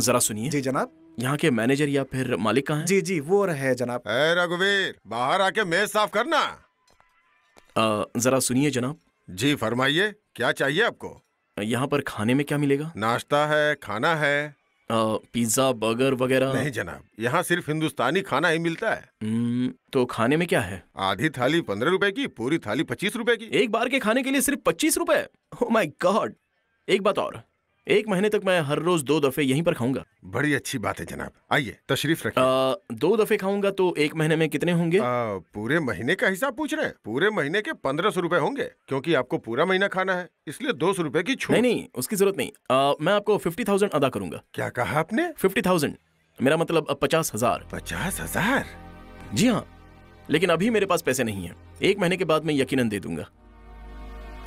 जरा सुनिए। जी जनाब। यहाँ के मैनेजर या फिर मालिक कहाँ हैं? जी जी वो रहे जनाब। रघुवीर, बाहर आके मेज साफ करना। जरा सुनिए जनाब। जी फरमाइए, क्या चाहिए आपको? यहाँ पर खाने में क्या मिलेगा? नाश्ता है, खाना है। पिज्जा, बर्गर वगैरह? नहीं जनाब, यहाँ सिर्फ हिंदुस्तानी खाना ही मिलता है। तो खाने में क्या है? आधी थाली 15 रुपए की, पूरी थाली 25 रुपए की। एक बार के खाने के लिए सिर्फ 25 रुपए? Oh my God. एक बात और, 1 महीने तक मैं हर रोज 2 दफे यहीं पर खाऊंगा। बड़ी अच्छी बात है जनाब, आइए तशरीफ रखिए। 2 दफे खाऊंगा तो 1 महीने में कितने होंगे? पूरे महीने का हिसाब पूछ रहे हैं? पूरे महीने के 1500 रुपए होंगे, क्योंकि आपको पूरा महीना खाना है, इसलिए 200 रुपए की छूट। नहीं, उसकी जरूरत नहीं। मैं आपको 50,000 अदा करूंगा। क्या कहा आपने? 50,000, मेरा मतलब 50,000। 50,000? जी हाँ, लेकिन अभी मेरे पास पैसे नहीं है। 1 महीने के बाद मैं यकीनन दे दूंगा।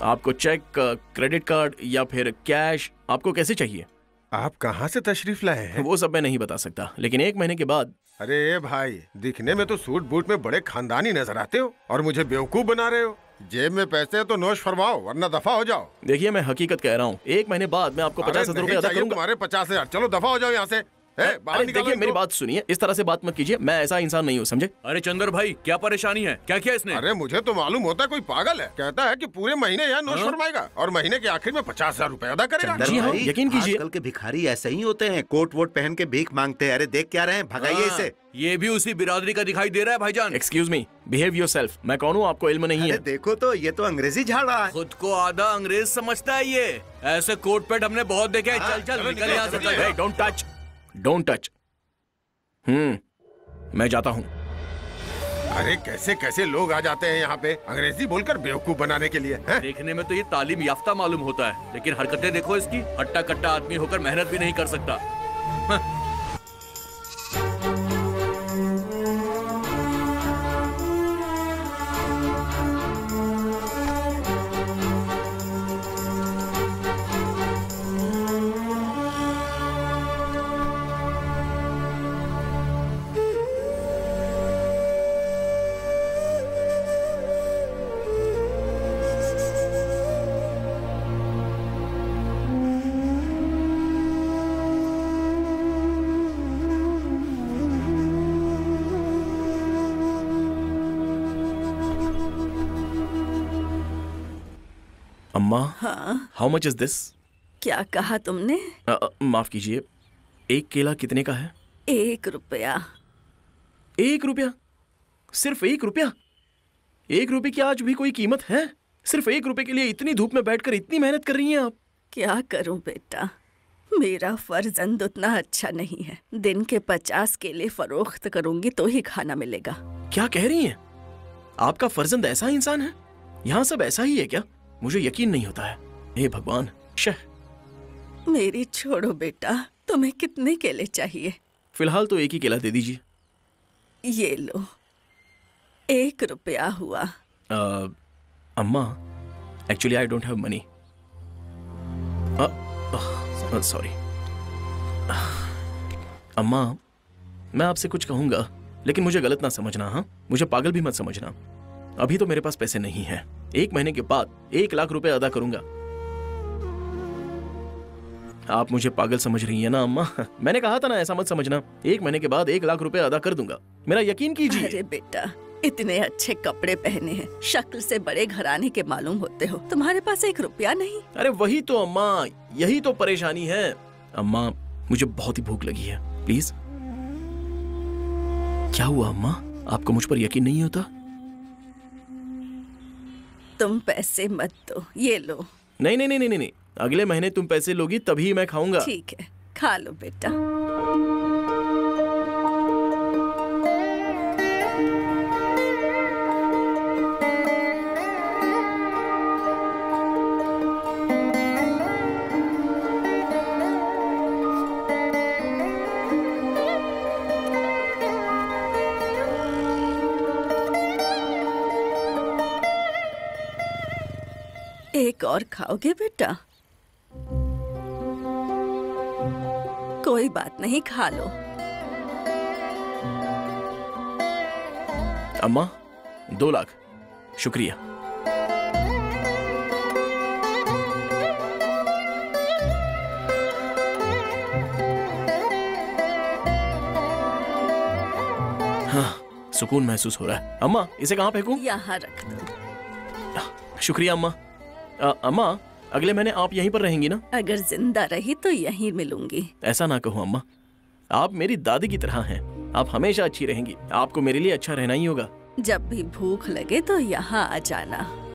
आपको चेक, क्रेडिट कार्ड या फिर कैश, आपको कैसे चाहिए? आप कहाँ से तशरीफ लाए हैं? वो सब मैं नहीं बता सकता, लेकिन 1 महीने के बाद। अरे भाई, दिखने में तो सूट बूट में बड़े खानदानी नजर आते हो और मुझे बेवकूफ बना रहे हो। जेब में पैसे तो नोश फरमाओ, वरना दफा हो जाओ। देखिए, मैं हकीकत कह रहा हूँ, 1 महीने बाद मैं आपको 50,000 रुपए अदा करूंगा। तुम्हारे 50,000, चलो दफा हो जाओ यहाँ से। अरे देखिए, मेरी बात सुनिए, इस तरह से बात मत कीजिए, मैं ऐसा इंसान नहीं हूँ, समझे? अरे चंदर भाई, क्या परेशानी है? क्या किया इसने? अरे मुझे तो मालूम होता है कोई पागल है, कहता है कि पूरे महीने यहाँ नोश फरमाएगा और महीने के आखिर में 50,000 रुपए अदा करेगा। जी हाँ, यकीन कीजिए। आजकल के भिखारी ऐसे ही होते हैं, कोट वोट पहन के भीख मांगते हैं। अरे देख क्या रहे हैं, भगाइए इसे। ये भी उसी बिरादरी का दिखाई दे रहा है भाईजान। Excuse me, behave yourself. मैं कौन हूँ, आपको इल्म नहीं है? देखो तो, ये तो अंग्रेजी झाड़ रहा है। खुद को आधा अंग्रेज समझता है ये। ऐसे कोट पैंट हमने बहुत देखे हैं। चल चल निकल यहाँ से, चल। Don't touch, don't touch. मैं जाता हूँ। अरे कैसे कैसे लोग आ जाते हैं यहाँ पे अंग्रेजी बोलकर बेवकूफ बनाने के लिए, हैं? देखने में तो ये तालीम याफ्ता मालूम होता है, लेकिन हरकतें देखो इसकी। हट्टा कट्टा आदमी होकर मेहनत भी नहीं कर सकता। अम्मा, हाँ? How much is this? क्या कहा तुमने? माफ कीजिए, 1 केला कितने का है? 1 रुपया। 1 रुपया? सिर्फ 1 रुपया? 1 रुपये की आज भी कोई कीमत है? सिर्फ 1 रुपये के लिए इतनी धूप में बैठकर इतनी मेहनत कर रही हैं आप? क्या करूं बेटा, मेरा फर्जंद उतना अच्छा नहीं है। दिन के 50 केले फरोख्त करूंगी तो ही खाना मिलेगा। क्या कह रही हैं? आपका फर्जंद ऐसा इंसान है? यहाँ सब ऐसा ही है क्या? मुझे यकीन नहीं होता है। हे भगवान। शह। मेरी छोड़ो बेटा, तुम्हें कितने केले चाहिए? फिलहाल तो 1 ही केला दे दीजिए। ये लो, 1 रुपया हुआ। अम्मा, actually I don't have money. Sorry अम्मा, मैं आपसे कुछ कहूंगा, लेकिन मुझे गलत ना समझना। हाँ, मुझे पागल भी मत समझना। अभी तो मेरे पास पैसे नहीं हैं। 1 महीने के बाद 1 लाख रुपए अदा करूंगा। आप मुझे पागल समझ रही है ना अम्मा? मैंने कहा था ना, ऐसा मत समझना। 1 महीने के बाद 1 लाख रुपए अदा कर दूंगा, मेरा यकीन कीजिए। अरे बेटा, इतने अच्छे कपड़े पहने हैं, शक्ल से बड़े घराने के मालूम होते हो, तुम्हारे पास 1 रुपया नहीं? अरे वही तो अम्मा, यही तो परेशानी है। अम्मा, मुझे बहुत ही भूख लगी है, प्लीज। क्या हुआ अम्मा, आपको मुझ पर यकीन नहीं होता? तुम पैसे मत दो, ये लो। नहीं नहीं नहीं नहीं नहीं, अगले महीने तुम पैसे लोगी तभी मैं खाऊंगा। ठीक है, खा लो बेटा। एक और खाओगे बेटा? कोई बात नहीं, खा लो। अम्मा, 2 लाख, शुक्रिया। सुकून महसूस हो रहा है। अम्मा इसे कहाँ फेंकूं? यहाँ रख दो। शुक्रिया अम्मा। अम्मा अगले महीने आप यहीं पर रहेंगी ना? अगर जिंदा रही तो यहीं मिलूंगी। ऐसा ना कहो अम्मा, आप मेरी दादी की तरह हैं। आप हमेशा अच्छी रहेंगी। आपको मेरे लिए अच्छा रहना ही होगा। जब भी भूख लगे तो यहाँ आ जाना।